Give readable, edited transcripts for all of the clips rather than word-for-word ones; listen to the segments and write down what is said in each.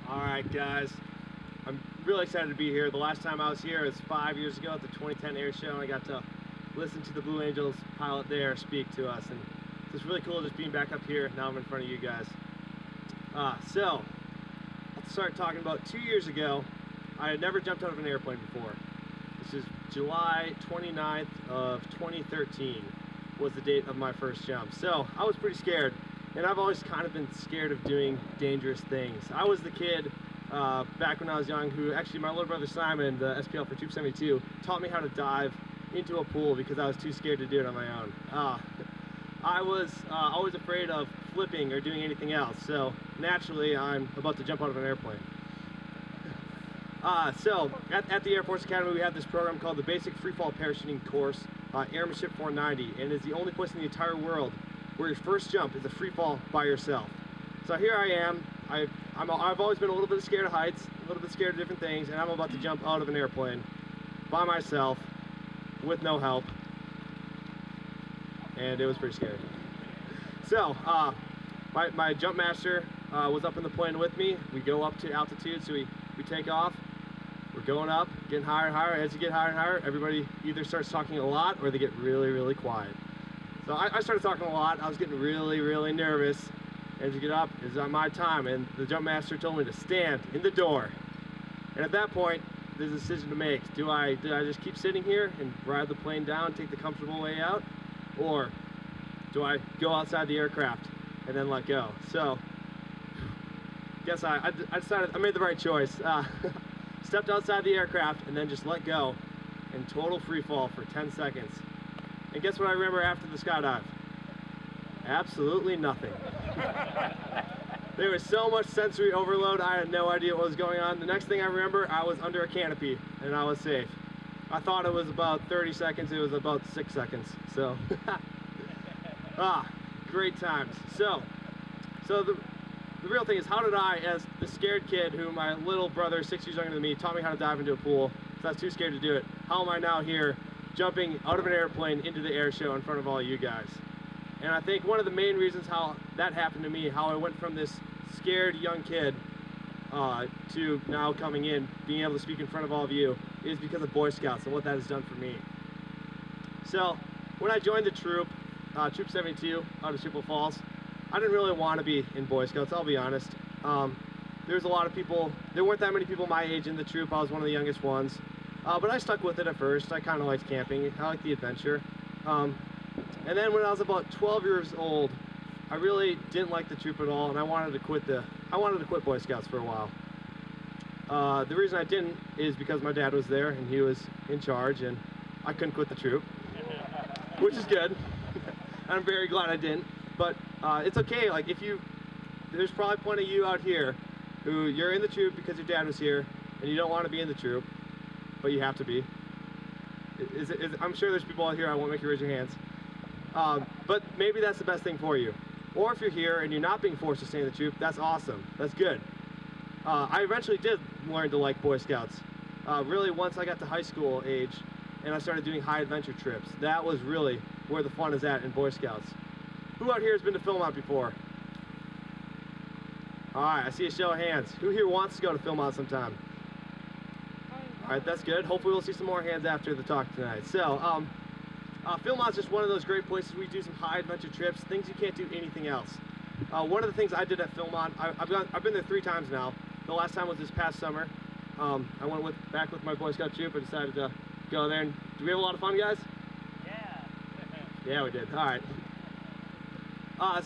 Alright guys, I'm really excited to be here. The last time I was here was 5 years ago at the 2010 Air Show, and I got to listen to the Blue Angels pilot there speak to us, and so it's really cool just being back up here. Now I'm in front of you guys. So, let's start talking about 2 years ago. I had never jumped out of an airplane before. This is July 29th of 2013 was the date of my first jump. So, I was pretty scared. And I've always kind of been scared of doing dangerous things. I was the kid back when I was young who, actually my little brother Simon, the SPL for Troop 72, taught me how to dive into a pool because I was too scared to do it on my own. I was always afraid of flipping or doing anything else, so naturally I'm about to jump out of an airplane. So at the Air Force Academy we have this program called the Basic Freefall Parachuting Course, Airmanship 490, and it's the only place in the entire world where your first jump is a free fall by yourself. So here I am. I've always been a little bit scared of heights, a little bit scared of different things, and I'm about to jump out of an airplane by myself with no help, and it was pretty scary. So my jump master was up in the plane with me. We go up to altitude, so we take off. We're going up, getting higher and higher. As you get higher and higher, everybody either starts talking a lot or they get really, really quiet. So I started talking a lot. I was getting really, really nervous. And to get up, it's my time. And the jump master told me to stand in the door. And at that point, there's a decision to make. Do I just keep sitting here and ride the plane down, take the comfortable way out? Or do I go outside the aircraft and then let go? So, guess I decided I made the right choice. Stepped outside the aircraft and then just let go in total free fall for 10 seconds. And guess what I remember after the skydive? Absolutely nothing. There was so much sensory overload, I had no idea what was going on. The next thing I remember, I was under a canopy and I was safe. I thought it was about 30 seconds, it was about 6 seconds. So, great times. So the real thing is, how did I, as the scared kid who my little brother, 6 years younger than me, taught me how to dive into a pool, so I was too scared to do it. How am I now here jumping out of an airplane into the air show in front of all you guys? And I think one of the main reasons how that happened to me, how I went from this scared young kid to now coming in, being able to speak in front of all of you, is because of Boy Scouts and what that has done for me. So when I joined the troop, Troop 72 out of Chippewa Falls, I didn't really want to be in Boy Scouts, I'll be honest. There's a lot of people, there weren't that many people my age in the troop. I was one of the youngest ones. But I stuck with it at first. I kind of liked camping. I liked the adventure. And then when I was about 12 years old, I really didn't like the troop at all, and I wanted to quit Boy Scouts for a while. The reason I didn't is because my dad was there and he was in charge, and I couldn't quit the troop, which is good. I'm very glad I didn't. But it's okay. Like there's probably plenty of you out here who you're in the troop because your dad was here, and you don't want to be in the troop, but you have to be. I'm sure there's people out here, I won't make you raise your hands. But maybe that's the best thing for you. Or if you're here and you're not being forced to stay in the troop, that's awesome. That's good. I eventually did learn to like Boy Scouts. Really, once I got to high school age and I started doing high adventure trips, that was really where the fun is at in Boy Scouts. Who out here has been to Philmont before? Alright, I see a show of hands. Who here wants to go to Philmont sometime? Alright, that's good. Hopefully we'll see some more hands after the talk tonight. So, Philmont's just one of those great places we do some high adventure trips, things you can't do anything else. One of the things I did at Philmont, I've been there 3 times now. The last time was this past summer. I went back with my Boy Scout troop and decided to go there. And do we have a lot of fun, guys? Yeah. Yeah, we did. Alright.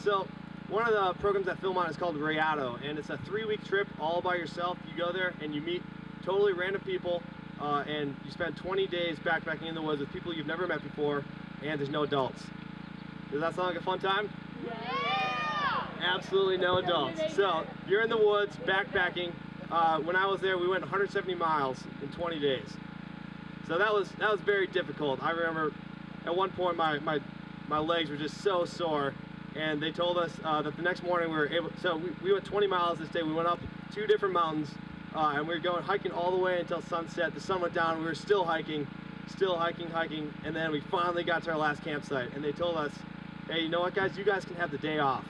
So, one of the programs at Philmont is called Rayado, and it's a 3-week trip all by yourself. You go there and you meet totally random people, and you spend 20 days backpacking in the woods with people you've never met before, and there's no adults. Does that sound like a fun time? Yeah! Absolutely no adults. So you're in the woods backpacking. When I was there, we went 170 miles in 20 days. So that was very difficult. I remember at one point my legs were just so sore, and they told us that the next morning we were able. So we went 20 miles this day. We went up 2 different mountains. And we were going hiking all the way until sunset. The sun went down, we were still hiking, and then we finally got to our last campsite, and they told us, hey, you know what guys, you guys can have the day off.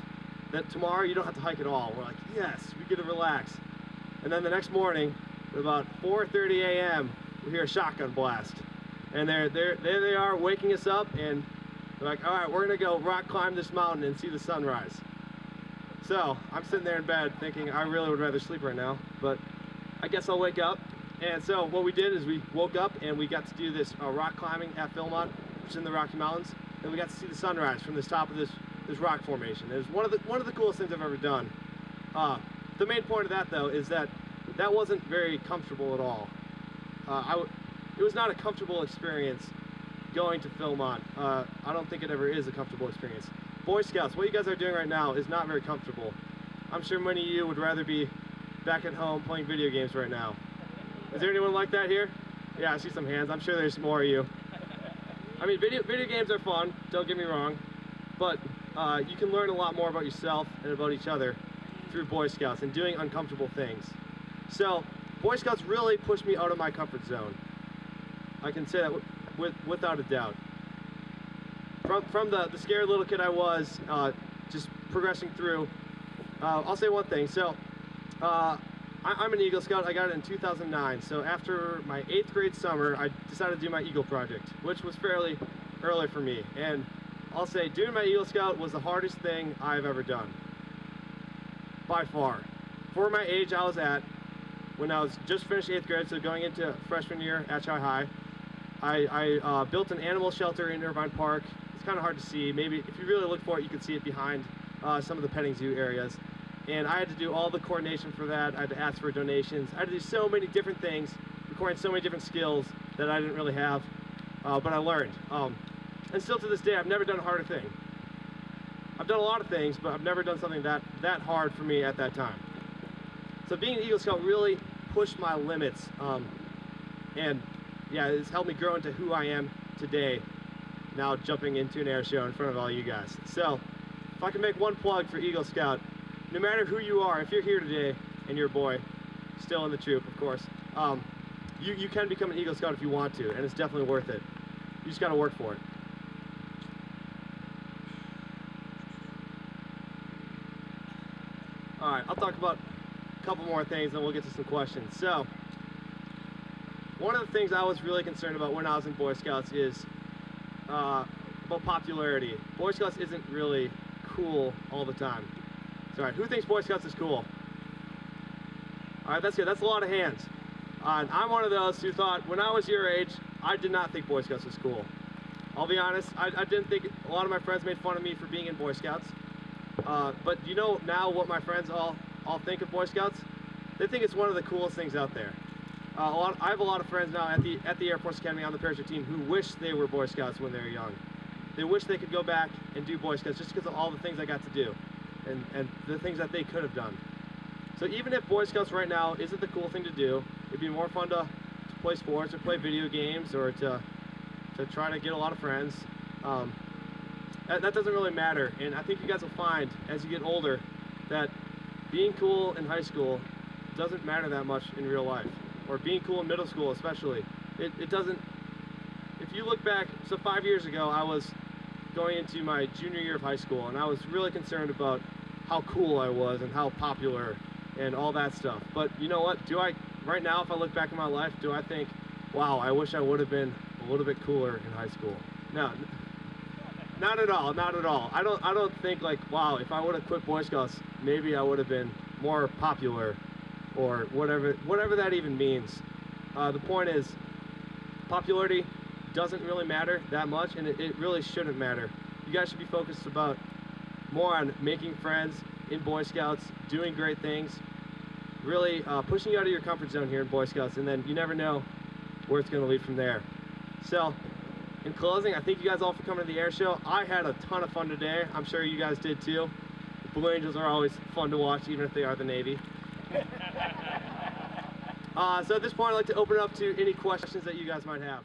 That tomorrow you don't have to hike at all. We're like, yes, we get to relax. And then the next morning, at about 4:30 a.m., we hear a shotgun blast. And there they are waking us up, and they're like, all right, we're gonna go rock climb this mountain and see the sunrise. So I'm sitting there in bed thinking I really would rather sleep right now, but I guess I'll wake up. And so what we did is we woke up and we got to do this rock climbing at Philmont, which is in the Rocky Mountains, and we got to see the sunrise from this top of this rock formation. It was one of the coolest things I've ever done. The main point of that though is that wasn't very comfortable at all. It was not a comfortable experience going to Philmont. I don't think it ever is a comfortable experience. Boy Scouts, what you guys are doing right now is not very comfortable. I'm sure many of you would rather be back at home playing video games right now. Is there anyone like that here? Yeah, I see some hands. I'm sure there's more of you. I mean, video games are fun, don't get me wrong, but you can learn a lot more about yourself and about each other through Boy Scouts and doing uncomfortable things. So, Boy Scouts really pushed me out of my comfort zone. I can say that without a doubt. From the scared little kid I was, just progressing through, I'll say one thing. So, I'm an Eagle Scout. I got it in 2009. So after my 8th grade summer, I decided to do my Eagle project, which was fairly early for me. And I'll say doing my Eagle Scout was the hardest thing I've ever done, by far. For my age I was at, when I was just finished 8th grade, so going into freshman year at Chi High, I built an animal shelter in Irvine Park. It's kind of hard to see. Maybe if you really look for it, you can see it behind some of the petting zoo areas. And I had to do all the coordination for that. I had to ask for donations. I had to do so many different things, recording so many different skills that I didn't really have, but I learned. And still to this day, I've never done a harder thing. I've done a lot of things, but I've never done something that hard for me at that time. So being an Eagle Scout really pushed my limits, and yeah, it's helped me grow into who I am today, now jumping into an air show in front of all you guys. So if I can make one plug for Eagle Scout, no matter who you are, if you're here today and you're a boy, still in the troop, of course, you can become an Eagle Scout if you want to, and it's definitely worth it. You just got to work for it. All right, I'll talk about a couple more things, and we'll get to some questions. So, one of the things I was really concerned about when I was in Boy Scouts is about popularity. Boy Scouts isn't really cool all the time. All right, who thinks Boy Scouts is cool? All right, that's good. That's a lot of hands. And I'm one of those who thought, when I was your age, I did not think Boy Scouts was cool. I'll be honest, I didn't think, a lot of my friends made fun of me for being in Boy Scouts. But you know now what my friends all think of Boy Scouts? They think it's one of the coolest things out there. I have a lot of friends now at the Air Force Academy on the parachute team who wish they were Boy Scouts when they were young. They wish they could go back and do Boy Scouts just because of all the things I got to do. And the things that they could have done. So even if Boy Scouts right now isn't the cool thing to do, it'd be more fun to play sports or play video games or to try to get a lot of friends. That doesn't really matter, and I think you guys will find as you get older that being cool in high school doesn't matter that much in real life, or being cool in middle school especially. It doesn't. If you look back, so 5 years ago I was going into my junior year of high school, and I was really concerned about how cool I was and how popular and all that stuff. But you know what? Right now, if I look back in my life, do I think, wow, I wish I would have been a little bit cooler in high school? No, not at all, not at all. I don't think like, wow, if I would have quit Boy Scouts, maybe I would have been more popular or whatever that even means. The point is, popularity doesn't really matter that much, and it really shouldn't matter. You guys should be focused more on making friends in Boy Scouts, doing great things, really pushing you out of your comfort zone here in Boy Scouts, and then you never know where it's going to lead from there. So, in closing, I thank you guys all for coming to the air show. I had a ton of fun today. I'm sure you guys did too. The Blue Angels are always fun to watch, even if they are the Navy. So at this point, I'd like to open it up to any questions that you guys might have.